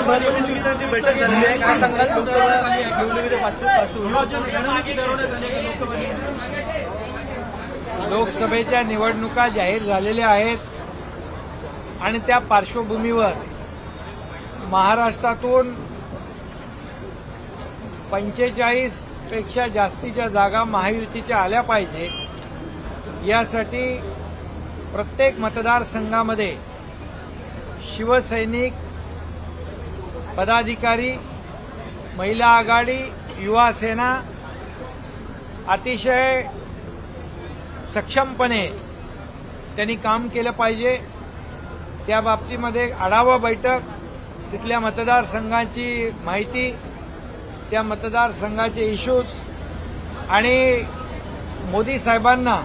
महत्वाची शिवसेनेची बैठक झाली आहे. काय सांगाल लोकसभा निवडणुकीच्या लोकसभेच्या निवडणुका जाहीर झालेल्या आहेत आणि त्या पार्श्वभूमीवर महाराष्ट्रातून 45 पेक्षा जास्तीच्या जागा महायुतीच्या आल्या पाहिजे यासाठी प्रत्येक मतदारसंघामध्ये शिवसैनिक पदाधिकारी, महिला आघाडी, युवा सेना अतिशय सक्षमपणे त्यांनी काम केलं पाहिजे. त्या बाबतीमध्ये आढावा बैठक, तिथल्या मतदारसंघाची माहिती, त्या मतदारसंघाचे इश्यूज आणि मोदी साहेबांना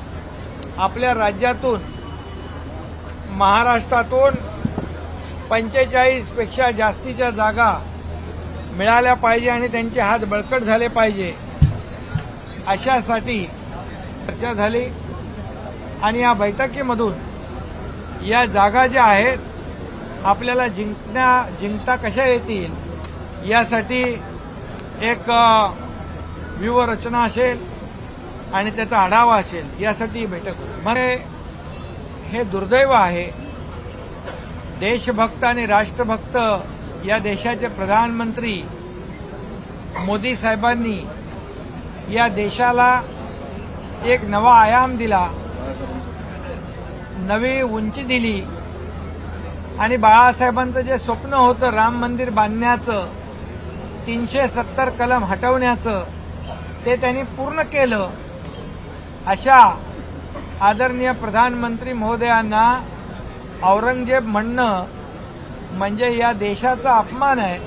आपल्या राज्यातून, महाराष्ट्रातून 45 पेक्षा जास्तीच्या जागा मिळाल्या पाहिजे आणि त्यांचे हात बळकट झाले पाहिजे अशासाठी चर्चा झाली. आणि या बैठकीमधून या जागा ज्या आहेत आपल्याला जिंकता कशा येतील यासाठी एक व्यूहरचना असेल आणि त्याचा आढावा असेल यासाठी ही बैठक होती. मग हे दुर्दैव आहे, देशभक्त आणि राष्ट्रभक्त या देशाचे प्रधानमंत्री मोदी साहेबांनी या देशाला एक नवा आयाम दिला, नवी उंची दिली आणि बाळासाहेबांचं जे स्वप्न होतं राम मंदिर बांधण्याचं, 370 कलम हटवण्याचं, ते त्यांनी पूर्ण केलं. अशा आदरणीय प्रधानमंत्री महोदयांना औरंगजेब म्हणणं म्हणजे या देशाचा अपमान आहे.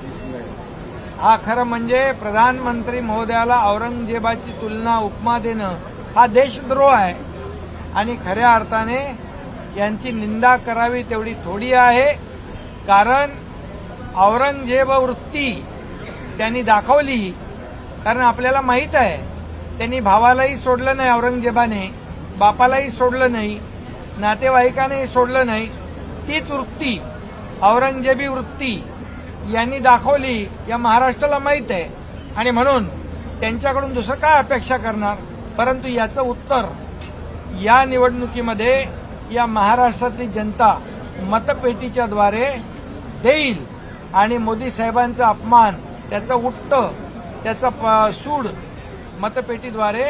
हा खरं म्हणजे प्रधानमंत्री महोदयाला औरंगजेबाची तुलना, उपमा देणं हा देशद्रोह आहे आणि खऱ्या अर्थाने यांची निंदा करावी तेवढी थोडी आहे. कारण औरंगजेब वृत्ती त्यांनी दाखवली, कारण आपल्याला माहीत आहे त्यांनी भावालाही सोडलं नाही, औरंगजेबाने बापालाही सोडलं नाही, नातेवाईकांनाही सोडलं नाही. तीच वृत्ती, औरंगजेबी वृत्ती यांनी दाखवली या महाराष्ट्राला माहीत आहे आणि म्हणून त्यांच्याकडून दुसरं काय अपेक्षा करणार. परंतु याचं उत्तर या निवडणुकीमध्ये या महाराष्ट्रातली जनता मतपेटीच्या द्वारे देईल आणि मोदी साहेबांचा अपमान, त्याचं उत्तर, त्याचा सूड मतपेटीद्वारे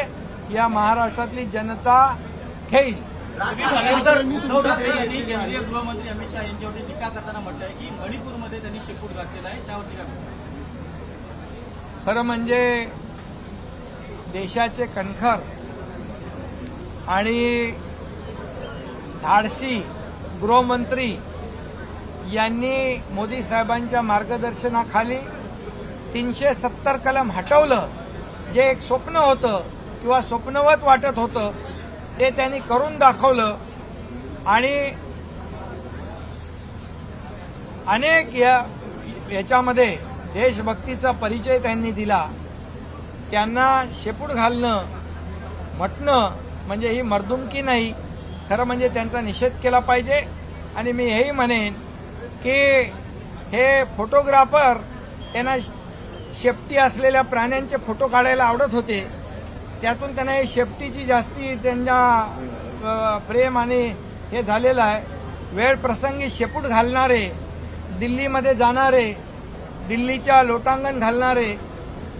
या महाराष्ट्रातली जनता घेईल. उद्धव ठाकरे यांनी केंद्रीय गृहमंत्री अमित शहा यांच्यावरती टीका करताना म्हटलंय की मणिपूरमध्ये त्यांनी शेपूट घातलेला आहे, त्यावर टीका करतात. खरं म्हणजे देशाचे कणखर आणि धाडसी गृहमंत्री यांनी मोदी साहेबांच्या मार्गदर्शनाखाली 370 कलम हटवलं. जे एक स्वप्न होतं किंवा स्वप्नवत वाटत होतं ते त्यांनी करून दाखवलं आणि अनेक याच्यामध्ये देशभक्तीचा परिचय त्यांनी दिला. त्यांना शेपूट घालणं म्हटणं म्हणजे ही मर्दुमकी नाही, खरं म्हणजे त्यांचा निषेध केला पाहिजे. आणि मी हेही म्हणेन की हे फोटोग्राफर त्यांना शेपटी असलेल्या प्राण्यांचे फोटो काढायला आवडत होते, त्यातून त्यांना हे शेपटीची जास्ती त्यांच्या प्रेम आणि हे झालेलं आहे. वेळ प्रसंगी शेपूट घालणारे, दिल्लीमध्ये जाणारे, दिल्लीच्या लोटांगण घालणारे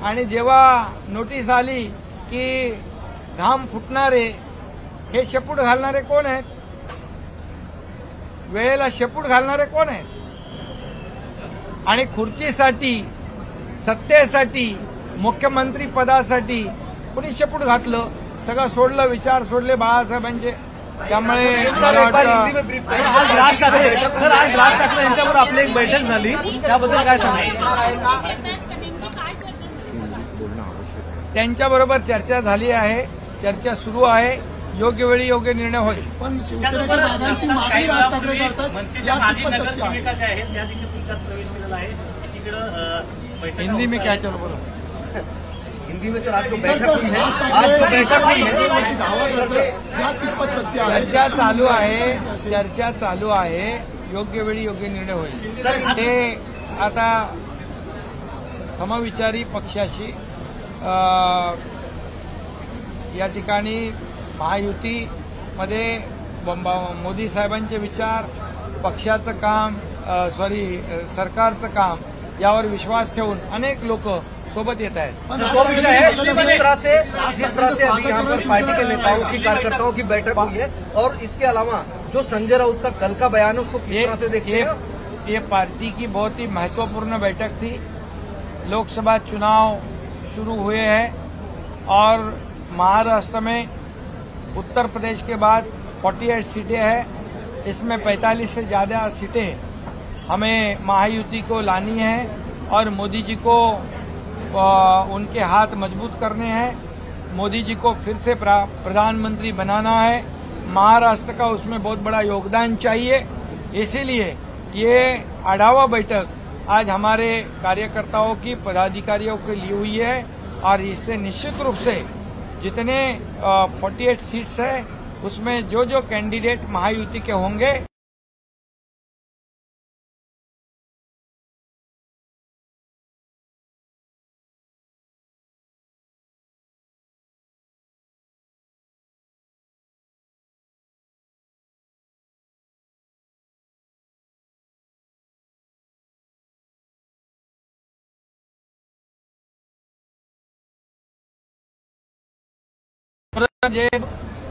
आणि जेव्हा नोटीस आली की घाम फुटणारे, हे शेपूट घालणारे कोण आहेत? वेळेला शेपूट घालणारे कोण आहेत? आणि खुर्चीसाठी, सत्तेसाठी, मुख्यमंत्री पदासाठी कोणी शेपूट घातलं? सगळं सोडलं, विचार सोडले बाळासाहेबांचे. त्यामुळे आज राज ठाकरे यांच्याबरोबर आपली एक बैठक झाली, त्याबद्दल काय सांगाल? त्यांच्याबरोबर चर्चा झाली आहे, चर्चा सुरू आहे, योग्य वेळी योग्य निर्णय होईल. पण शिवसेनेच्या जागांची मागणी राज ठाकरे करतात. हिंदी में क्या चलो बोलो. हिंदी में सर आज जो बैठक हुई है, आज जो बैठक हुई है, चर्चा चालू आहे, चर्चा चालू आहे, योग्य वेळी योग्य निर्णय होईल. ते आता समविचारी पक्षाशी या ठिकाणी महायुतीमध्ये मोदी साहेबांचे विचार, पक्षाचं काम, सरकारचं काम यावर विश्वास ठेवून अनेक लोक सोबत येत आहेत। दो विषय है, जिस तरह से अभी यहाँ पर पार्टी के नेताओं की कार्यकर्ताओं की बैठक हुई है और इसके अलावा जो संजय राउत का कल का बयान है उसको किस तरह से देखते हैं? ये पार्टी की बहुत ही महत्वपूर्ण बैठक थी। लोकसभा चुनाव शुरू हुए हैं और महाराष्ट्र में उत्तर प्रदेश के बाद 48 सीटें हैं, इसमें 45 से ज्यादा सीटें हमें महायुति को लानी है और मोदी जी को उनके हाथ मजबूत करने हैं। मोदी जी को फिर से प्रधानमंत्री बनाना है। महाराष्ट्र का उसमें बहुत बड़ा योगदान चाहिए। इसीलिए ये आढावा बैठक आज हमारे कार्यकर्ताओं की, पदाधिकारियों के लिए हुई है और इससे निश्चित रूप से जितने 48 सीट्स है उसमें जो जो कैंडिडेट महायुति के होंगे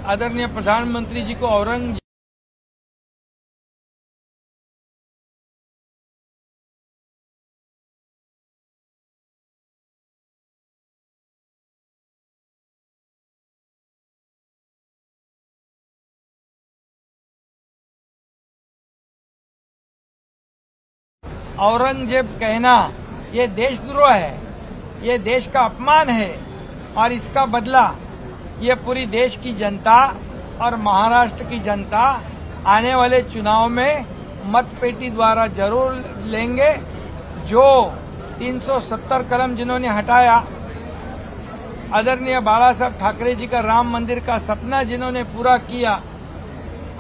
आदरणीय प्रधानमंत्री जी को औरंगजेब कहना ये देशद्रोह है, ये देश का अपमान है और इसका बदला ये पूरी देश की जनता और महाराष्ट्र की जनता आने वाले चुनाव में मतपेटी द्वारा जरूर लेंगे। जो 370 कलम जिन्होंने हटाया, आदरणीय बाला साहब ठाकरे जी का राम मंदिर का सपना जिन्होंने पूरा किया,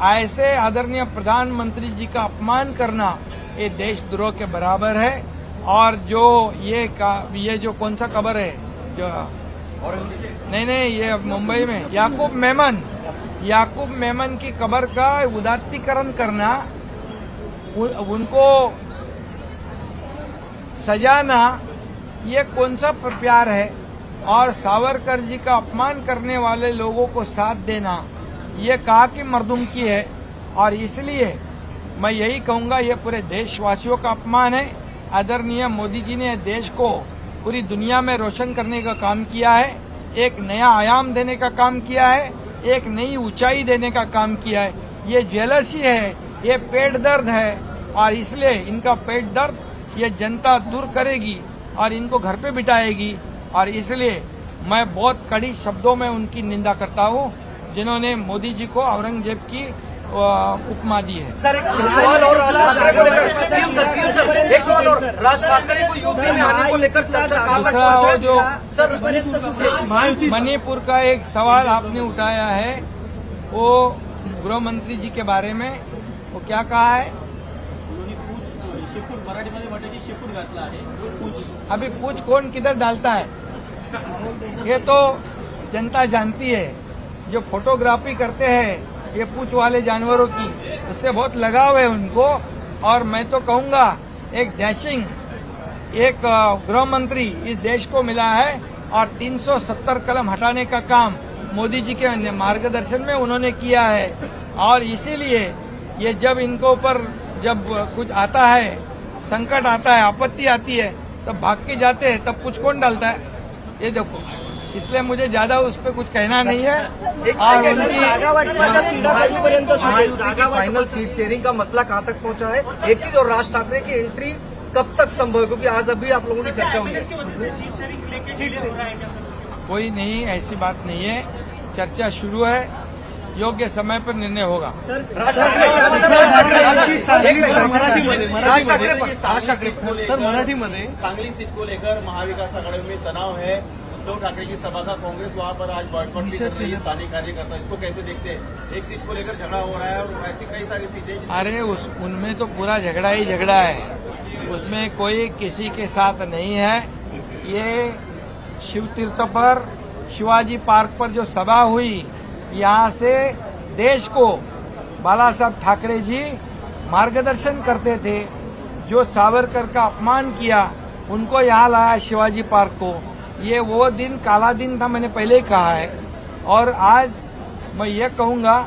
ऐसे आदरणीय प्रधानमंत्री जी का अपमान करना ये देशद्रोह के बराबर है। और जो ये जो कौन सा कब्र है जो नहीं ये मुंबई में याकूब मेमन की कब्र का उदात्तीकरण करना, उनको सजाना, ये कौन सा प्यार है? और सावरकर जी का अपमान करने वाले लोगों को साथ देना, ये कहा कि मर्दुमकी है। और इसलिए मैं यही कहूंगा, ये पूरे देशवासियों का अपमान है। आदरणीय मोदी जी ने देश को पूरी दुनिया में रोशन करने का काम किया है, एक नया आयाम देने का काम किया है, एक नई ऊंचाई देने का काम किया है। ये जेलसी है, ये पेट दर्द है और इसलिए इनका पेट दर्द ये जनता दूर करेगी और इनको घर पे बिठाएगी। और इसलिए मैं बहुत कड़ी शब्दों में उनकी निंदा करता हूँ जिन्होंने मोदी जी को औरंगजेब की उपमा दी है। सर एक सवाल और राज ठाकरे को लेकर, एक सवाल और राज ठाकरे को यूपी में आने को लेकर चर्चा दूसरा जो सर मणिपुर का एक सवाल आपने उठाया है, वो गृह मंत्री जी के बारे में, वो क्या कहा है? अभी पूछ कौन किधर डालता है ये तो जनता जानती है। जो फोटोग्राफी करते हैं ये पूछ वाले जानवरों की, उससे बहुत लगाव है उनको। और मैं तो कहूंगा एक डैशिंग एक गृह मंत्री इस देश को मिला है और 370 कलम हटाने का काम मोदी जी के मार्गदर्शन में उन्होंने किया है। और इसीलिए ये जब इनको ऊपर जब कुछ आता है, संकट आता है, आपत्ति आती है, तब भाग के जाते हैं, तब कुछ कौन डालता है? ये देखो, इसलिए मुझे ज्यादा उस पर कुछ कहना नहीं है। और उनकी महायुति की फाइनल सीट शेयरिंग का मसला कहाँ तक पहुँचा है? एक चीज, और राज ठाकरे की एंट्री कब तक संभव है? क्योंकि आज अभी आप लोगों की चर्चा हुई है। कोई नहीं, ऐसी बात नहीं है, चर्चा शुरू है, योग्य समय पर निर्णय होगा। राज ठाकरे सर मराठीमध्ये सांगली सीट को लेकर महाविकास आघाड़ी में तनाव है। उद्धव ठाकरे की सभा का कांग्रेस वहां पर आज बॉयकॉट भी कर रही है, स्थानीय कार्यकर्ता, इसको कैसे देखते हैं? एक सीट को लेकर झगड़ा हो रहा है और ऐसी कई सारी सीटें। अरे उनमें तो पूरा झगड़ा ही झगड़ा है, उसमें कोई किसी के साथ नहीं है। ये शिवतीर्थ पर शिवाजी पार्क पर जो सभा हुई, यहाँ से देश को बाला साहब ठाकरे जी मार्गदर्शन करते थे। जो सावरकर का अपमान किया उनको यहाँ लाया शिवाजी पार्क को। ये वो दिन काला दिन था, मैंने पहले ही कहा है। और आज मैं ये कहूंगा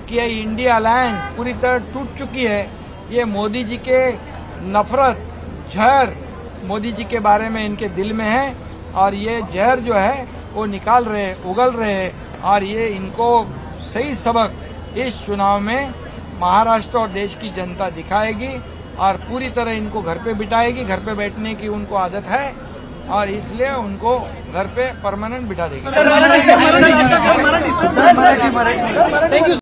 कि ये इंडिया अलायंस पूरी तरह टूट चुकी है। ये मोदी जी के नफरत जहर मोदी जी के बारे में इनके दिल में है और ये जहर जो है वो निकाल रहे, उगल रहे और ये इनको सही सबक इस चुनाव में महाराष्ट्र और देश की जनता दिखाएगी और पूरी तरह इनको घर पे बिठाएगी। घर पे बैठने की उनको आदत है और इसलिए उनको घर पे परमानेंट बिठा देगी।